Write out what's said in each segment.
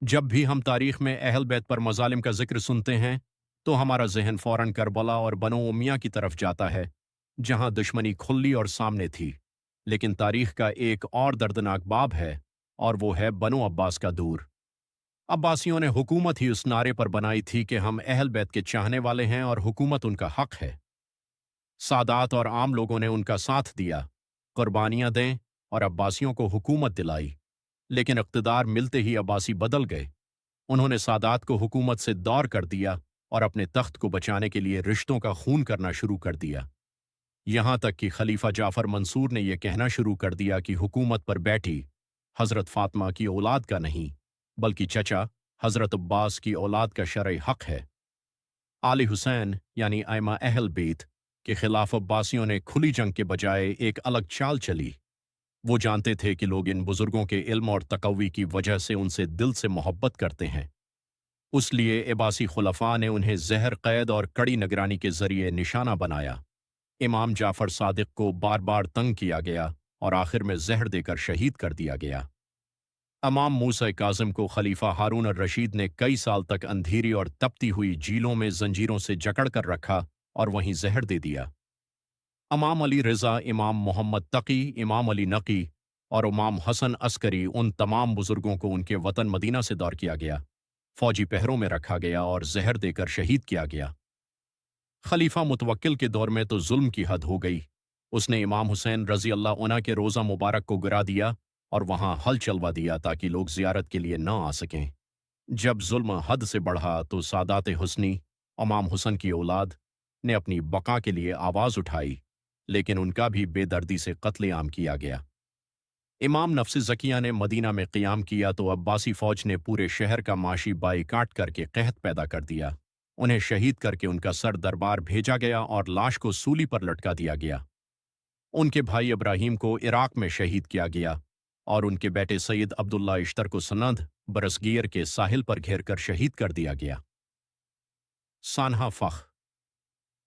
جب بھی ہم تاریخ میں اہل بیت پر مظالم کا ذکر سنتے ہیں تو ہمارا ذہن فوراً کربلا اور بنو امیہ کی طرف جاتا ہے، جہاں دشمنی کھلی اور سامنے تھی۔ لیکن تاریخ کا ایک اور دردناک باب ہے، اور وہ ہے بنو عباس کا دور۔ عباسیوں نے حکومت ہی اس نعرے پر بنائی تھی کہ ہم اہل بیت کے چاہنے والے ہیں اور حکومت ان کا حق ہے۔ سادات اور عام لوگوں نے ان کا ساتھ دیا، قربانیاں دیں اور عباسیوں کو حکومت دلائی۔ لیکن اقتدار ملتے ہی عباسی بدل گئے۔ انہوں نے سادات کو حکومت سے دور کر دیا اور اپنے تخت کو بچانے کے لیے رشتوں کا خون کرنا شروع کر دیا۔ یہاں تک کہ خلیفہ جعفر منصور نے یہ کہنا شروع کر دیا کہ حکومت پر بیٹھی حضرت فاطمہ کی اولاد کا نہیں، بلکہ چچا حضرت عباس کی اولاد کا شرعی حق ہے۔ آل حسین یعنی ائمہ اہل بیت کے خلاف عباسیوں نے کھلی جنگ کے بجائے ایک الگ چال چلی۔ وہ جانتے تھے کہ لوگ ان بزرگوں کے علم اور تقوی کی وجہ سے ان سے دل سے محبت کرتے ہیں۔ اس لیے عباسی خلفاء نے انہیں زہر قید اور کڑی نگرانی کے ذریعے نشانہ بنایا۔ امام جعفر صادق کو بار بار تنگ کیا گیا اور آخر میں زہر دے کر شہید کر دیا گیا۔ امام موسیٰ کاظم کو خلیفہ ہارون الرشید نے کئی سال تک اندھیری اور تپتی ہوئی جھیلوں میں زنجیروں سے جکڑ کر رکھا اور وہیں زہر دے دیا۔ امام علی رضا، امام محمد تقی، امام علی نقی اور امام حسن عسکری، ان تمام بزرگوں کو ان کے وطن مدینہ سے دور کیا گیا، فوجی پہروں میں رکھا گیا اور زہر دے کر شہید کیا گیا۔ خلیفہ متوکل کے دور میں تو ظلم کی حد ہو گئی۔ اس نے امام حسین رضی اللہ عنہ کے روضہ مبارک کو گرا دیا اور وہاں ہل چلوا دیا تاکہ لوگ زیارت کے لیے نہ آ سکیں۔ جب ظلم حد سے بڑھا تو سادات حسنی، امام حسن کی اولاد، نے اپنی بقا کے لیے آواز اٹھائی، لیکن ان کا بھی بے دردی سے قتل عام کیا گیا۔ امام نفس زکیہ نے مدینہ میں قیام کیا تو عباسی فوج نے پورے شہر کا معاشی بائیکاٹ کر کے قحط پیدا کر دیا۔ انہیں شہید کر کے ان کا سر دربار بھیجا گیا اور لاش کو سولی پر لٹکا دیا گیا۔ ان کے بھائی ابراہیم کو عراق میں شہید کیا گیا اور ان کے بیٹے سید عبداللہ اشتر کو سند برصغیر کے ساحل پر گھیر کر شہید کر دیا گیا۔ سانحہ فخ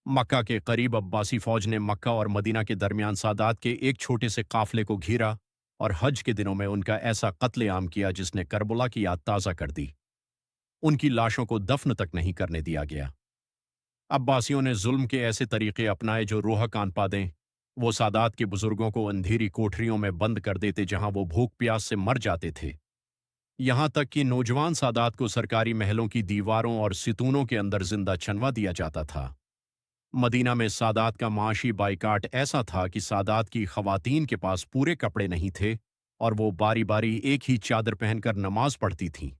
مکہ کے قریب عباسی فوج نے مکہ اور مدینہ کے درمیان سادات کے ایک چھوٹے سے قافلے کو گھیرا اور حج کے دنوں میں ان کا ایسا قتل عام کیا جس نے کربلا کی یاد تازہ کر دی۔ ان کی لاشوں کو دفن تک نہیں کرنے دیا گیا۔ عباسیوں نے ظلم کے ایسے طریقے اپنائے جو روح کان پا دیں۔ وہ سادات کے بزرگوں کو اندھیری کوٹریوں میں بند کر دیتے جہاں وہ بھوک پیاس سے مر جاتے تھے۔ یہاں تک کہ نوجوان سادات کو سرکاری محلوں کی دیواروں اور ستونوں کے اندر زندہ چنوا دیا جاتا تھا۔ مدینہ میں سادات کا معاشی بائیکاٹ ایسا تھا کہ سادات کی خواتین کے پاس پورے کپڑے نہیں تھے اور وہ باری باری ایک ہی چادر پہن کر نماز پڑھتی تھیں۔